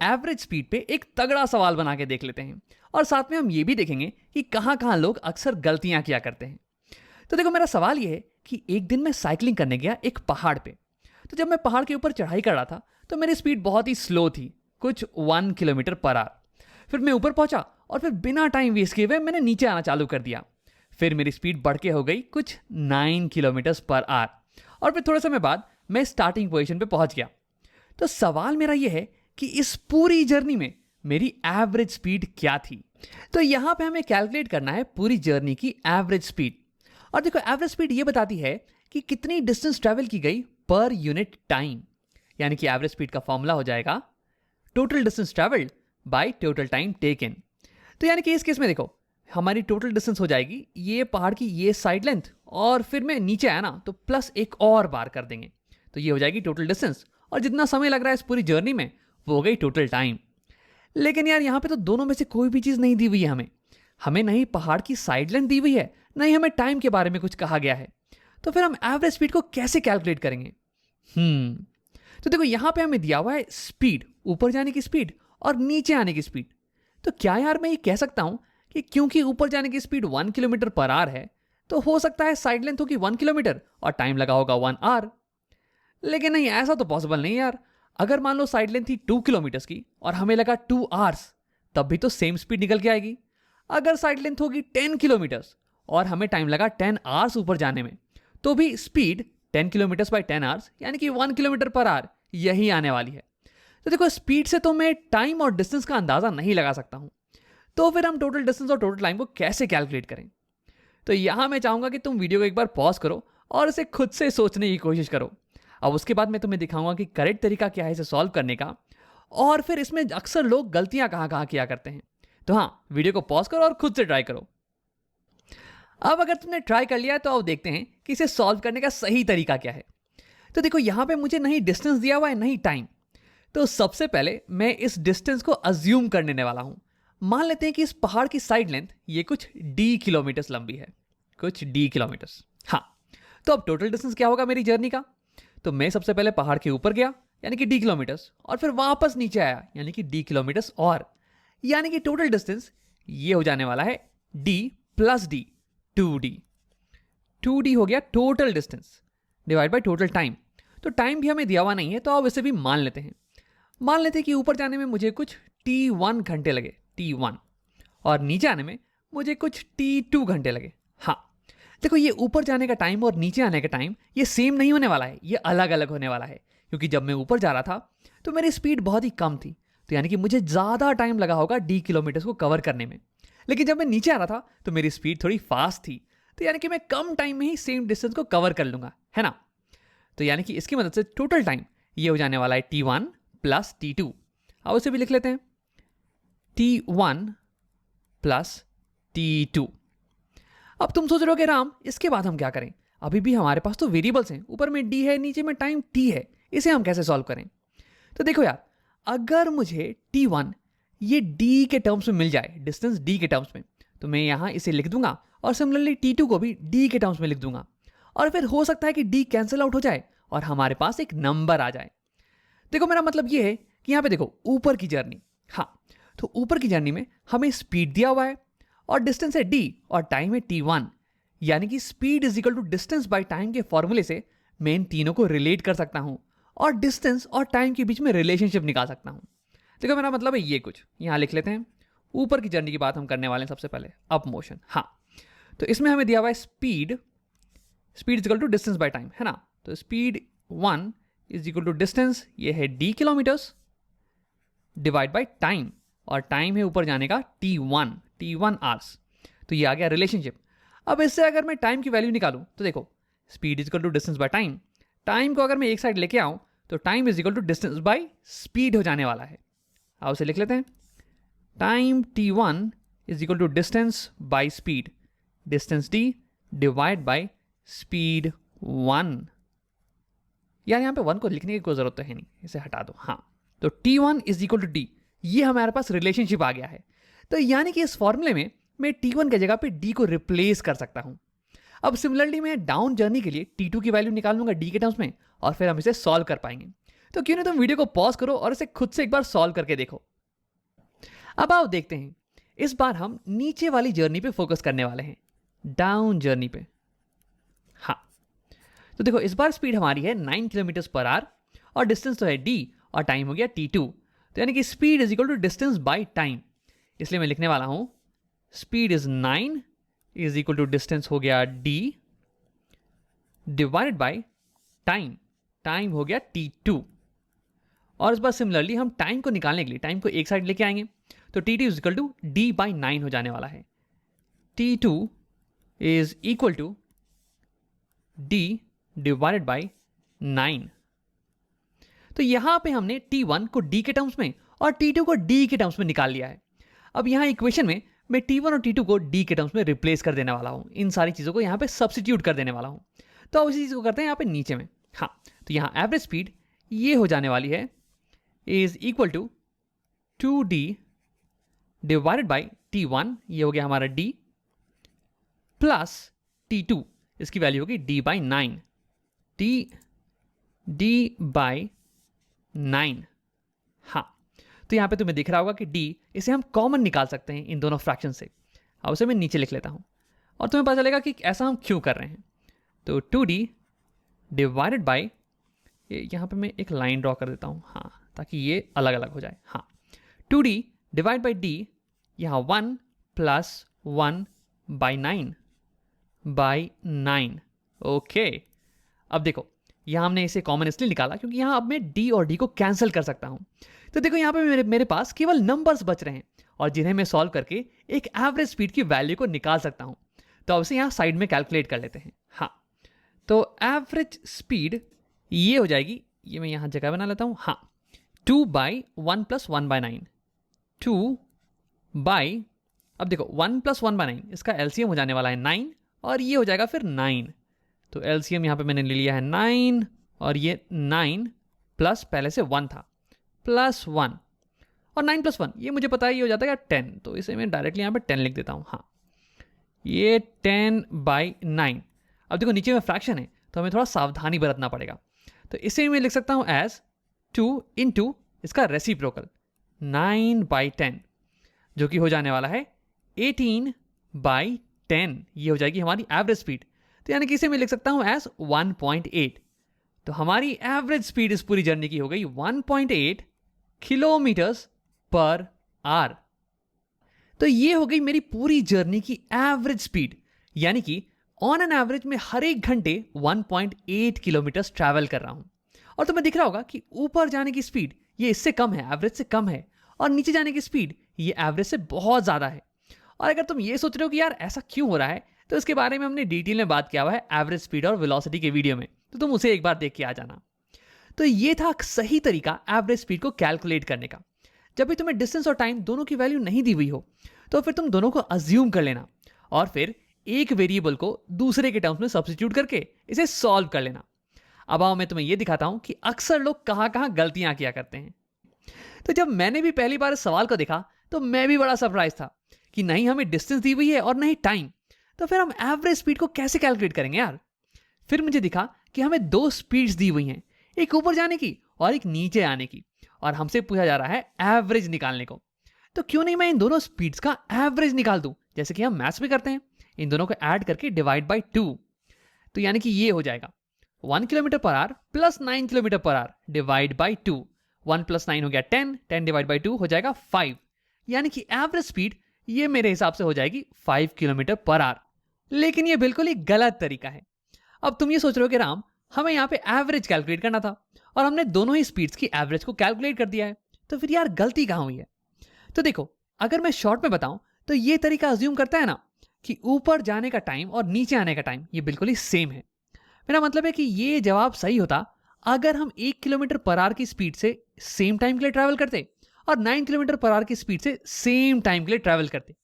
Average speed पे एक तगड़ा सवाल बना के देख लेते हैं और साथ में हम ये भी देखेंगे कि कहाँ लोग अक्सर गलतियां किया करते हैं। तो देखो, मेरा सवाल ये है कि एक दिन मैं साइकिलिंग करने गया एक पहाड़ पे। तो जब मैं पहाड़ के ऊपर चढ़ाई कर रहा था तो मेरी स्पीड बहुत ही स्लो थी, कुछ 1 किलोमीटर पर आवर। फिर मैं ऊपर पहुंचा और फिर बिना टाइम वेस्ट किए हुए मैंने नीचे आना चालू कर दिया। फिर मेरी स्पीड बढ़ के हो गई कुछ 9 किलोमीटर पर आवर और फिर थोड़े समय बाद मैं स्टार्टिंग पोजीशन पे पहुंच गया। तो सवाल मेरा यह है कि इस पूरी जर्नी में मेरी एवरेज स्पीड क्या थी। तो यहां पे हमें कैलकुलेट करना है पूरी जर्नी की एवरेज स्पीड। और देखो, एवरेज स्पीड ये बताती है कि कितनी डिस्टेंस ट्रेवल की गई पर यूनिट टाइम। यानी कि एवरेज स्पीड का फॉर्मूला हो जाएगा total distance travelled by total time taken. तो यानी कि इस केस में देखो, हमारी टोटल डिस्टेंस हो जाएगी ये पहाड़ की ये साइड लेंथ, और फिर मैं नीचे आया ना तो प्लस एक और बार कर देंगे, तो ये हो जाएगी टोटल डिस्टेंस। और जितना समय लग रहा है इस पूरी जर्नी में वो हो गई टोटल टाइम। लेकिन यार यहाँ पे तो दोनों में से कोई भी चीज़ नहीं दी हुई है हमें नहीं पहाड़ की साइड लेंथ दी हुई है, नहीं हमें टाइम के बारे में कुछ कहा गया है। तो फिर हम एवरेज स्पीड को कैसे कैलकुलेट करेंगे? तो देखो, यहां पे हमें दिया हुआ है स्पीड, ऊपर जाने की स्पीड और नीचे आने की स्पीड। तो क्या यार मैं ये कह सकता हूं कि क्योंकि ऊपर जाने की स्पीड 1 किलोमीटर पर आवर है तो हो सकता है साइड लेंथ होगी 1 किलोमीटर और टाइम लगा होगा 1 आवर। लेकिन नहीं, ऐसा तो पॉसिबल नहीं यार। अगर मान लो साइड लेंथ थी 2 किलोमीटर की और हमें लगा 2 आवर्स, तब भी तो सेम स्पीड निकल के आएगी। अगर साइड लेंथ होगी 10 किलोमीटर और हमें टाइम लगा 10 आवर्स ऊपर जाने में, तो भी स्पीड 10 किलोमीटर बाई 10 आवर्स यानी कि 1 किलोमीटर पर आवर यही आने वाली है। तो देखो, स्पीड से तो मैं टाइम और डिस्टेंस का अंदाजा नहीं लगा सकता हूं, तो फिर हम टोटल डिस्टेंस और टोटल टाइम को कैसे कैलकुलेट करें? तो यहां मैं चाहूंगा कि तुम वीडियो को एक बार पॉज करो और इसे खुद से सोचने की कोशिश करो। अब उसके बाद मैं तुम्हें दिखाऊंगा कि करेक्ट तरीका क्या है इसे सॉल्व करने का, और फिर इसमें अक्सर लोग गलतियां कहां किया करते हैं। तो हाँ, वीडियो को पॉज करो और खुद से ट्राई करो। अब अगर तुमने ट्राई कर लिया तो अब देखते हैं कि इसे सॉल्व करने का सही तरीका क्या है। तो देखो, यहां पे मुझे नहीं डिस्टेंस दिया हुआ है नहीं टाइम। तो सबसे पहले मैं इस डिस्टेंस को अज्यूम करने वाला हूं। मान लेते हैं कि इस पहाड़ की साइड लेंथ ये कुछ d किलोमीटर लंबी है, कुछ d किलोमीटर। हाँ, तो अब टोटल डिस्टेंस क्या होगा मेरी जर्नी का? तो मैं सबसे पहले पहाड़ के ऊपर गया यानी कि d किलोमीटर, और फिर वापस नीचे आया यानी कि d किलोमीटर, और यानी कि टोटल डिस्टेंस ये हो जाने वाला है d प्लस d, 2d हो गया total distance divide by total time. तो टाइम भी हमें दिया हुआ नहीं है, तो अब इसे भी मान लेते हैं कि ऊपर जाने में मुझे कुछ t1 घंटे लगे, t1, और नीचे आने में मुझे कुछ t2 घंटे लगे। हाँ, देखो, ये ऊपर जाने का टाइम और नीचे आने का टाइम ये सेम नहीं होने वाला है, ये अलग अलग होने वाला है। क्योंकि जब मैं ऊपर जा रहा था तो मेरी स्पीड बहुत ही कम थी, तो यानी कि मुझे ज़्यादा टाइम लगा होगा d किलोमीटर को कवर करने में। लेकिन जब मैं नीचे आ रहा था तो मेरी स्पीड थोड़ी फास्ट थी, तो यानी कि मैं कम टाइम में ही सेम डिस्टेंस को कवर कर लूंगा, है ना? तो यानी कि इसकी मदद से टोटल टाइम ये हो जाने वाला है t1 प्लस t2। अब उसे भी लिख लेते हैं, t1 प्लस t2। अब तुम सोच रहे हो कि राम, इसके बाद हम क्या करें? अभी भी हमारे पास तो वेरिएबल्स हैं, ऊपर में d है, नीचे में टाइम t है, इसे हम कैसे सॉल्व करें? तो देखो यार, अगर मुझे t1 ये d के टर्म्स में मिल जाए, डिस्टेंस d के टर्म्स में, तो मैं यहां इसे लिख दूंगा, और सिमिलरली t2 को भी d के टर्म्स में लिख दूंगा, और फिर हो सकता है कि d कैंसिल आउट हो जाए और हमारे पास एक नंबर आ जाए। देखो, मेरा मतलब ये है कि यहां पे देखो ऊपर की जर्नी, हाँ, तो ऊपर की जर्नी में हमें स्पीड दिया हुआ है और डिस्टेंस है d और टाइम है t1, यानी कि speed is equal to distance by time के फॉर्मूले से मैं इन तीनों को रिलेट कर सकता हूं और डिस्टेंस और टाइम के बीच में रिलेशनशिप निकाल सकता हूं। देखो, मेरा मतलब है ये कुछ यहां लिख लेते हैं। ऊपर की जर्नी की बात हम करने वाले हैं सबसे पहले, अप मोशन। हाँ, तो इसमें हमें दिया हुआ है speed is equal to distance by time, है ना? तो speed 1 is equal to distance, ये है d kilometres, divide by time, और टाइम है ऊपर जाने का t1 आवर्स। तो ये आ गया रिलेशनशिप। अब इससे अगर मैं टाइम की वैल्यू निकालूं तो देखो, speed is equal to distance by time, time को अगर मैं एक साइड लेके आऊं तो time is equal to distance by speed हो जाने वाला है। आओ उसे लिख लेते हैं, time t1 is equal to distance by speed, distance d divide by speed 1। यार यहाँ पे 1 को लिखने की कोई जरूरत तो है नहीं, इसे हटा दो। हाँ, तो t1 is equal to d, ये हमारे पास रिलेशनशिप आ गया है। तो यानी कि इस फॉर्मूले में मैं t1 की जगह पे d को रिप्लेस कर सकता हूं। अब सिमिलरली मैं डाउन जर्नी के लिए t2 की वैल्यू निकाल लूंगा d के टर्म्स में, और फिर हम इसे सॉल्व कर पाएंगे। तो क्यों नहीं तुम वीडियो को पॉज करो और इसे खुद से एक बार सॉल्व करके देखो। अब आओ देखते हैं, इस बार हम नीचे वाली जर्नी पे फोकस करने वाले हैं, डाउन जर्नी पे। हाँ, तो देखो इस बार स्पीड हमारी है 9 किलोमीटर पर आवर और डिस्टेंस तो है d और टाइम हो गया t2। तो यानी कि speed is equal to distance by time, इसलिए मैं लिखने वाला हूं speed is 9 is equal to distance हो गया d divided by time, time हो गया t2। और इस बार सिमिलरली हम टाइम को निकालने के लिए टाइम को एक साइड लेके आएंगे, तो t2 is equal to d by 9 हो जाने वाला है। t2 is equal to d divided by 9। तो यहां पे हमने t1 को d के टर्म्स में और t2 को d के टर्म्स में निकाल लिया है। अब यहां इक्वेशन में मैं t1 और t2 को d के टर्म्स में रिप्लेस कर देने वाला हूं, इन सारी चीजों को यहां पे सब्स्टिट्यूट कर देने वाला हूं। तो अब इसी चीज को करते हैं यहां पे नीचे में। हाँ, तो यहां एवरेज स्पीड ये हो जाने वाली है is equal to 2d divided by t1, ये हो गया हमारा d, प्लस t2, इसकी वैल्यू होगी d बाई 9, d बाई 9। हाँ, तो यहां पे तुम्हें दिख रहा होगा कि d, इसे हम कॉमन निकाल सकते हैं इन दोनों फ्रैक्शन से। अब उसे मैं नीचे लिख लेता हूं और तुम्हें पता चलेगा कि ऐसा हम क्यों कर रहे हैं। तो 2d डिवाइडेड बाई, यहां पे मैं एक लाइन ड्रॉ कर देता हूं, हाँ, ताकि ये अलग अलग हो जाए। हाँ, 2d डिवाइड बाई d, यहाँ 1 प्लस 1 बाई 9 बाई 9। ओके, अब देखो यहाँ हमने इसे कॉमन इसलिए निकाला क्योंकि यहाँ अब मैं d और d को कैंसिल कर सकता हूँ। तो देखो यहाँ पे मेरे पास केवल नंबर्स बच रहे हैं और जिन्हें मैं सॉल्व करके एक एवरेज स्पीड की वैल्यू को निकाल सकता हूँ। तो अब इसे यहाँ साइड में कैलकुलेट कर लेते हैं। हाँ, तो एवरेज स्पीड ये हो जाएगी, ये मैं यहाँ जगह बना लेता हूँ। हाँ, 2 बाई 1 प्लस 1 बाई 9, 2 बाई, अब देखो 1 प्लस 1 बाई 9, इसका एलसीएम हो जाने वाला है 9 और ये हो जाएगा फिर 9। तो एलसीएम यहाँ पे मैंने ले लिया है 9 और ये 9 प्लस पहले से 1 था, प्लस 1 और 9 प्लस 1, ये मुझे पता है ये हो जाता है 10, तो इसे मैं डायरेक्टली यहाँ पे 10 लिख देता हूँ। हाँ, ये 10 बाई 9। अब देखो नीचे में फ्रैक्शन है तो हमें थोड़ा सावधानी बरतना पड़ेगा, तो इसे मैं लिख सकता हूँ एज 2 इंटू इसका रेसिप्रोकल 9 बाई 10, जो कि हो जाने वाला है 18 बाई 10। ये हो जाएगी हमारी एवरेज स्पीड। तो यानी कि इसे मैं लिख सकता हूं एज 1.8। तो हमारी एवरेज स्पीड इस पूरी जर्नी की हो गई 1.8 किलोमीटर्स पर आवर। तो ये हो गई मेरी पूरी जर्नी की एवरेज स्पीड, यानी कि ऑन एन एवरेज में हर एक घंटे 1.8 किलोमीटर ट्रैवल कर रहा हूं। और तुम्हें दिख रहा होगा कि ऊपर जाने की स्पीड ये इससे कम है, एवरेज से कम है, और नीचे जाने की स्पीड ये एवरेज से बहुत ज़्यादा है। और अगर तुम ये सोच रहे हो कि यार ऐसा क्यों हो रहा है, तो इसके बारे में हमने डिटेल में बात किया हुआ है एवरेज स्पीड और वेलोसिटी के वीडियो में, तो तुम उसे एक बार देख के आ जाना। तो ये था सही तरीका एवरेज स्पीड को कैलकुलेट करने का। जब भी तुम्हें डिस्टेंस और टाइम दोनों की वैल्यू नहीं दी हुई हो, तो फिर तुम दोनों को अज्यूम कर लेना और फिर एक वेरिएबल को दूसरे के टर्म्स में सब्स्टिट्यूट करके इसे सॉल्व कर लेना। अब आओ मैं तुम्हें यह दिखाता हूं कि अक्सर लोग कहां कहां गलतियां किया करते हैं। तो जब मैंने भी पहली बार इस सवाल को देखा तो मैं भी बड़ा सरप्राइज था कि नहीं हमें डिस्टेंस दी हुई है और नहीं टाइम, तो फिर हम एवरेज स्पीड को कैसे कैलकुलेट करेंगे यार। फिर मुझे दिखा कि हमें दो स्पीड्स दी हुई हैं, एक ऊपर जाने की और एक नीचे आने की, और हमसे पूछा जा रहा है एवरेज निकालने को। तो क्यों नहीं मैं इन दोनों स्पीड्स का एवरेज निकाल दूं, जैसे कि हम मैथ्स में करते हैं, इन दोनों को ऐड करके डिवाइड बाई 2। तो यानी कि ये हो जाएगा 1 kilometre per hour plus 9 kilometre per hour divide by 2। 1 plus 9 हो गया 10, 10 डिवाइड बाई 2 हो जाएगा 5। यानी कि एवरेज स्पीड ये मेरे हिसाब से हो जाएगी 5 किलोमीटर पर आवर। लेकिन ये बिल्कुल ही गलत तरीका है। अब तुम ये सोच रहे हो कि राम हमें यहाँ पे एवरेज कैलकुलेट करना था और हमने दोनों ही स्पीड्स की एवरेज को कैलकुलेट कर दिया है, तो फिर यार गलती कहाँ हुई है। तो देखो, अगर मैं शॉर्ट में बताऊं तो ये तरीका अज्यूम करता है ना कि ऊपर जाने का टाइम और नीचे आने का टाइम ये बिल्कुल ही सेम है। मेरा मतलब है कि ये जवाब सही होता अगर हम 1 किलोमीटर पर आवर की स्पीड से सेम टाइम के लिए ट्रैवल करते और 9 किलोमीटर पर आवर की स्पीड से सेम टाइम के लिए ट्रैवल करते,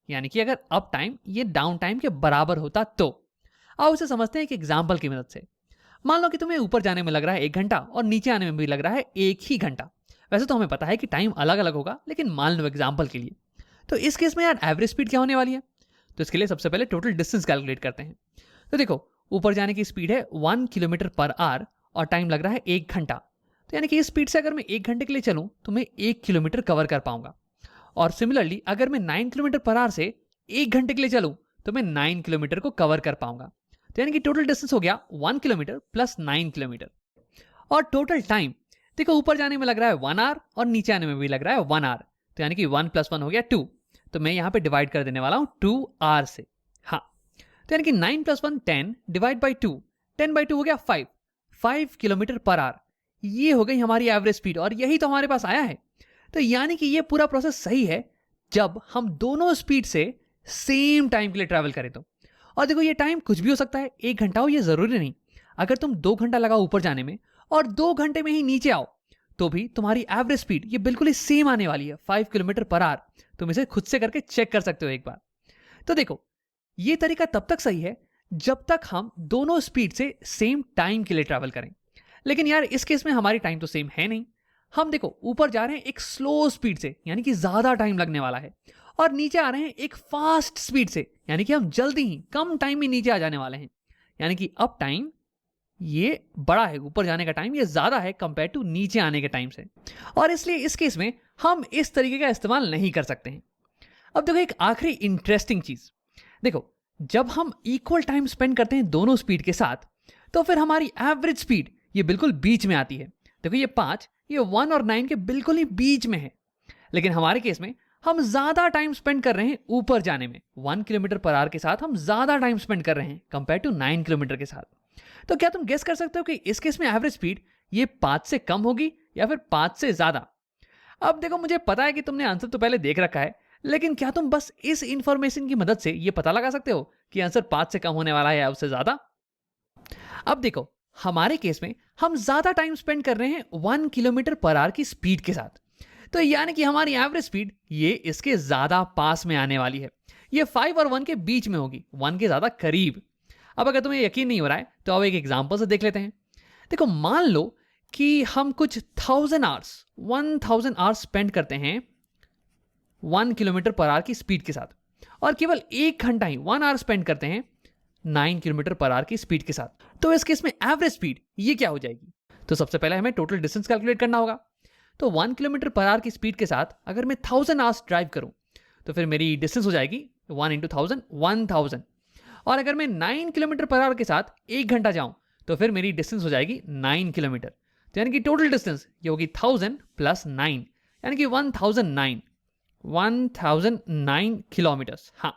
यानी कि अगर अप टाइम ये डाउन टाइम के बराबर होता। तो आओ उसे समझते हैं एक एग्जाम्पल की मदद से। मान लो कि तुम्हें ऊपर जाने में लग रहा है 1 घंटा और नीचे आने में भी लग रहा है 1 ही घंटा। वैसे तो हमें पता है कि टाइम अलग अलग होगा, लेकिन मान लो एग्जाम्पल के लिए, तो इस केस में यार एवरेज स्पीड क्या होने वाली है। तो इसके लिए सबसे पहले टोटल डिस्टेंस कैलकुलेट करते हैं। तो देखो, ऊपर जाने की स्पीड है 1 किलोमीटर पर आवर और टाइम लग रहा है 1 घंटा। तो यानी कि इस स्पीड से अगर मैं 1 घंटे के लिए चलूं तो मैं 1 किलोमीटर कवर कर पाऊंगा। और सिमिलरली अगर मैं 9 किलोमीटर पर आवर से 1 घंटे के लिए चलूं तो मैं 9 किलोमीटर को कवर कर पाऊंगा। तो यानी कि टोटल डिस्टेंस हो गया 1 किलोमीटर प्लस 9 किलोमीटर। और टोटल टाइम देखो, ऊपर जाने में लग रहा है 1 आवर और नीचे आने में भी लग रहा है 1 आवर। तो यानी कि 1 + 1 हो गया 2। तो मैं यहाँ पे डिवाइड कर देने वाला हूँ 2 आवर से। हाँ, तो यानी कि 9 + 1 10 डिवाइड बाई 2, 10/2 हो गया 5 किलोमीटर पर आवर। ये हो गई हमारी एवरेज स्पीड और यही तो हमारे पास आया है। तो यानी कि ये पूरा प्रोसेस सही है जब हम दोनों स्पीड से सेम टाइम के लिए ट्रैवल करें तो। और देखो, ये टाइम कुछ भी हो सकता है, 1 घंटा हो, ये जरूरी नहीं। अगर तुम 2 घंटा लगाओ ऊपर जाने में और 2 घंटे में ही नीचे आओ तो भी तुम्हारी एवरेज स्पीड ये बिल्कुल ही सेम आने वाली है, 5 किलोमीटर पर आवर। तुम इसे खुद से करके चेक कर सकते हो एक बार। तो देखो, ये तरीका तब तक सही है जब तक हम दोनों स्पीड से सेम टाइम के लिए ट्रैवल करें। लेकिन यार इस केस में हमारी टाइम तो सेम है नहीं। हम देखो ऊपर जा रहे हैं एक स्लो स्पीड से, यानी कि ज्यादा टाइम लगने वाला है, और नीचे आ रहे हैं एक फास्ट स्पीड से, यानी कि हम जल्दी ही कम टाइम में नीचे आ जाने वाले हैं। यानी कि अब टाइम ये बड़ा है, ऊपर जाने का टाइम ये ज्यादा है कंपेयर टू नीचे आने के टाइम से। और इसलिए इस केस में हम इस तरीके का इस्तेमाल नहीं कर सकते हैं। अब देखो एक आखिरी इंटरेस्टिंग चीज, देखो जब हम इक्वल टाइम स्पेंड करते हैं दोनों स्पीड के साथ तो फिर हमारी एवरेज स्पीड ये बिल्कुल बीच में आती है। देखो ये 5, ये 1 और 9 के बिल्कुल ही बीच में है। लेकिन हमारे केस में हम ज्यादा टाइम स्पेंड कर रहे हैं ऊपर जाने में, 1 किलोमीटर पर आवर के साथ हम ज्यादा टाइम स्पेंड कर रहे हैं कंपेयर टू 9 किलोमीटर के साथ। तो क्या तुम गेस कर सकते हो कि इस केस में एवरेज स्पीड ये 5 से कम होगी या फिर 5 से ज्यादा? अब देखो, मुझे पता है कि तुमने आंसर तो पहले देख रखा है, लेकिन क्या तुम बस इस इंफॉर्मेशन की मदद से ये पता लगा सकते हो कि आंसर 5 से कम होने वाला है या उससे ज्यादा? अब देखो, हमारे केस में हम ज्यादा टाइम स्पेंड कर रहे हैं 1 किलोमीटर पर आवर की स्पीड के साथ। तो यानी कि हमारी एवरेज स्पीड ये इसके ज्यादा पास में आने वाली है, ये 5 और 1 के बीच में होगी, 1 के ज्यादा करीब। अब अगर तुम्हें यकीन नहीं हो रहा है तो अब एक एग्जांपल से देख लेते हैं। देखो मान लो कि हम कुछ 1000 आवर्स स्पेंड करते हैं 1 किलोमीटर पर आवर की स्पीड के साथ, और केवल 1 घंटा ही 1 आवर स्पेंड करते हैं 9 किलोमीटर पर आवर की स्पीड के साथ। तो इस केस में एवरेज स्पीड ये क्या हो जाएगी? तो सबसे पहले हमें टोटल डिस्टेंस कैलकुलेट करना होगा। तो 1 किलोमीटर पर आवर की स्पीड के साथ अगर मैं 1000 आवर्स ड्राइव करूं तो फिर मेरी डिस्टेंस हो जाएगी 1 × 1000 1000। और अगर मैं 9 किलोमीटर पर आवर के साथ 1 घंटा जाऊं तो फिर मेरी डिस्टेंस हो जाएगी 9 किलोमीटर। तो यानी कि टोटल डिस्टेंस ये होगी 1000 + 9, यानी कि 1009 किलोमीटर्स। हाँ,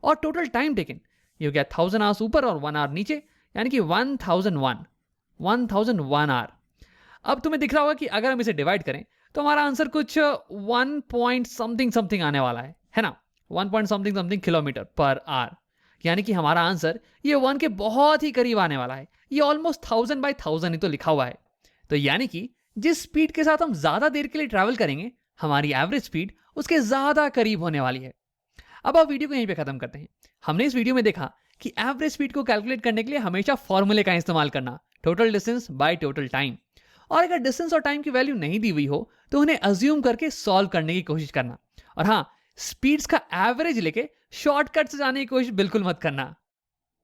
और टोटल टाइम टेकन ये हो गया 1000 आवर्स ऊपर और 1 आवर नीचे, यानी कि 1001 आवर। अब तुम्हें दिख रहा होगा कि अगर हम इसे डिवाइड करें तो हमारा आंसर कुछ 1 पॉइंट समथिंग आने वाला है ना, 1 point something kilometre per hour. यानी कि हमारा आंसर ये 1 के बहुत ही करीब आने वाला है, ये ऑलमोस्ट 1000/1000 ही तो लिखा हुआ है। तो यानी कि जिस स्पीड के साथ हम ज्यादा देर के लिए ट्रैवल करेंगे हमारी एवरेज स्पीड उसके ज्यादा करीब होने वाली है। अब आप वीडियो को यहीं पे खत्म करते हैं। हमने इस वीडियो में देखा कि एवरेज स्पीड को कैलकुलेट करने के लिए हमेशा फॉर्मूले का इस्तेमाल करना, total distance by total time. और अगर डिस्टेंस और टाइम की वैल्यू नहीं दी हुई हो तो उन्हें अज्यूम करके सॉल्व करने की कोशिश करना। और हाँ, स्पीड्स का एवरेज लेके शॉर्टकट से जाने की कोशिश बिल्कुल मत करना।